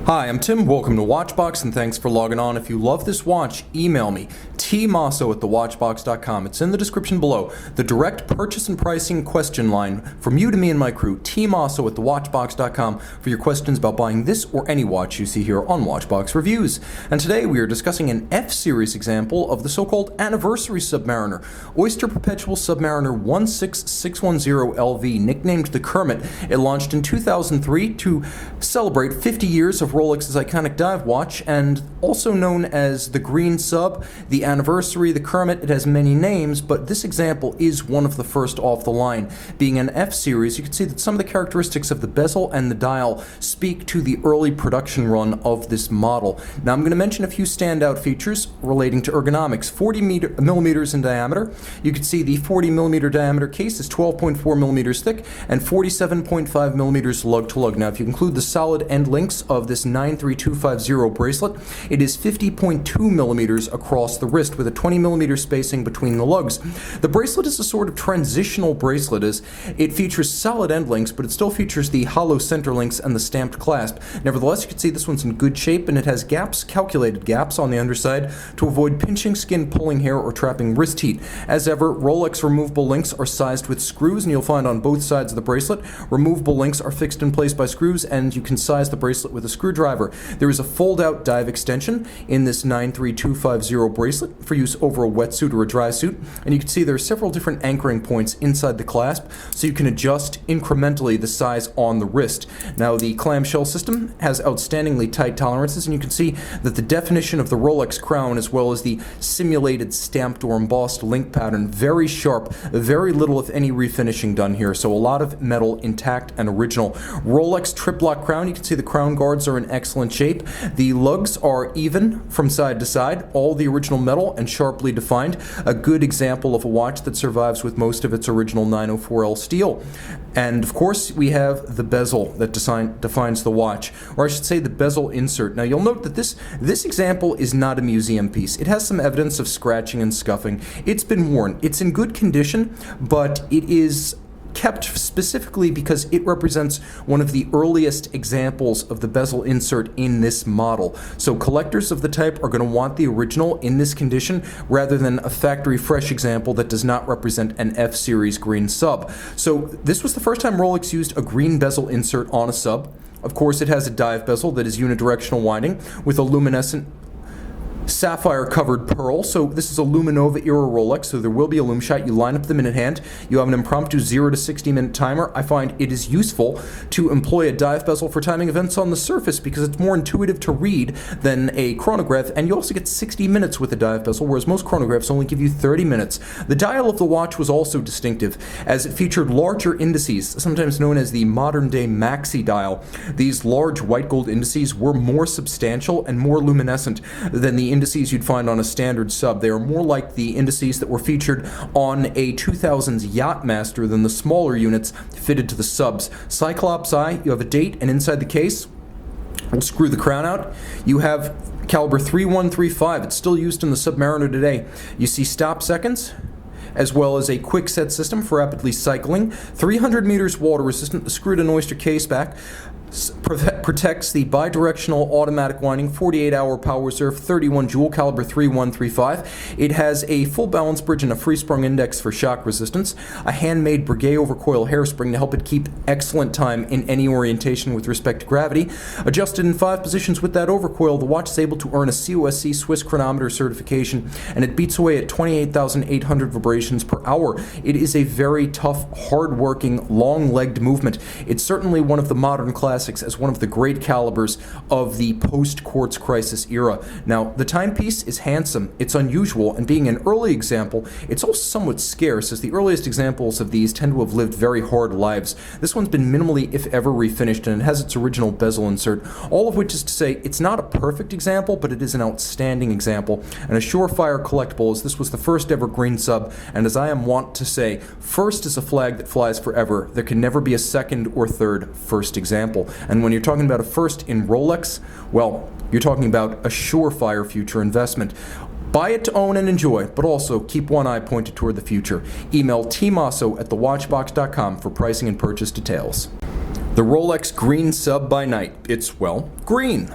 Hi, I'm Tim. Welcome to Watchbox, and thanks for logging on. If you love this watch, email me, tmosso@thewatchbox.com. It's in the description below. The direct purchase and pricing question line from you to me and my crew, tmosso@thewatchbox.com, for your questions about buying this or any watch you see here on Watchbox Reviews. And today we are discussing an F-Series example of the so-called Anniversary Submariner, Oyster Perpetual Submariner 16610LV, nicknamed the Kermit. It launched in 2003 to celebrate 50 years of Rolex's iconic dive watch, and also known as the Green Sub, the Anniversary, the Kermit. It has many names, but this example is one of the first off the line. Being an F-Series, you can see that some of the characteristics of the bezel and the dial speak to the early production run of this model. Now I'm going to mention a few standout features relating to ergonomics. 40 millimeters in diameter. You can see the 40 millimeter diameter case is 12.4 millimeters thick and 47.5 millimeters lug-to-lug. Now if you include the solid end links of this 93250 bracelet, it is 50.2 millimeters across the wrist with a 20 millimeter spacing between the lugs. The bracelet is a sort of transitional bracelet as it features solid end links, but it still features the hollow center links and the stamped clasp. Nevertheless, you can see this one's in good shape, and it has gaps, calculated gaps on the underside to avoid pinching skin, pulling hair, or trapping wrist heat. As ever, Rolex removable links are sized with screws, and you'll find on both sides of the bracelet, removable links are fixed in place by screws, and you can size the bracelet with a screwdriver. There is a fold-out dive extension in this 93250 bracelet for use over a wetsuit or a dry suit, and you can see there are several different anchoring points inside the clasp, so you can adjust incrementally the size on the wrist. Now the clamshell system has outstandingly tight tolerances, and you can see that the definition of the Rolex crown as well as the simulated stamped or embossed link pattern, very sharp, very little if any refinishing done here, so a lot of metal intact and original. Rolex triplock crown, you can see the crown guards are in excellent shape. The lugs are even from side to side, all the original metal and sharply defined. A good example of a watch that survives with most of its original 904L steel. And of course we have the bezel that defines the watch, or I should say the bezel insert. Now you'll note that this example is not a museum piece. It has some evidence of scratching and scuffing. It's been worn. It's in good condition, but it is kept specifically because it represents one of the earliest examples of the bezel insert in this model. So collectors of the type are going to want the original in this condition rather than a factory fresh example that does not represent an F-Series green sub. So this was the first time Rolex used a green bezel insert on a sub. Of course, it has a dive bezel that is unidirectional winding with a luminescent sapphire covered pearl. So this is a Luminova era Rolex, so there will be a lume shot. You line up the minute hand, you have an impromptu 0 to 60 minute timer. I find it is useful to employ a dive bezel for timing events on the surface because it's more intuitive to read than a chronograph, and you also get 60 minutes with a dive bezel, whereas most chronographs only give you 30 minutes. The dial of the watch was also distinctive as it featured larger indices, sometimes known as the modern day maxi dial. These large white gold indices were more substantial and more luminescent than the indices you'd find on a standard sub. They are more like the indices that were featured on a 2000s Yachtmaster than the smaller units fitted to the subs. Cyclops eye, you have a date, and inside the case, we'll screw the crown out. You have caliber 3135. It's still used in the Submariner today. You see stop seconds, as well as a quick set system for rapidly cycling. 300 meters water resistant. The screwed-in Oyster case back protects the bidirectional automatic winding, 48-hour power reserve, 31 jewel, caliber 3135. It has a full balance bridge and a free-sprung index for shock resistance, a handmade Breguet overcoil hairspring to help it keep excellent time in any orientation with respect to gravity. Adjusted in 5 positions with that overcoil, the watch is able to earn a COSC Swiss chronometer certification, and it beats away at 28,800 vibrations per hour. It is a very tough, hard-working, long-legged movement. It's certainly one of the modern classics as one of the great calibers of the post-quartz crisis era. Now, the timepiece is handsome, it's unusual, and being an early example, it's also somewhat scarce, as the earliest examples of these tend to have lived very hard lives. This one's been minimally, if ever, refinished, and it has its original bezel insert, all of which is to say it's not a perfect example, but it is an outstanding example, and a surefire collectible, as this was the first ever green sub, and as I am wont to say, first is a flag that flies forever. There can never be a second or third first example. And when you're talking about a first in Rolex, well, you're talking about a surefire future investment. Buy it to own and enjoy, but also keep one eye pointed toward the future. Email tmosso@thewatchbox.com for pricing and purchase details. The Rolex Green Sub by night. It's, well, green.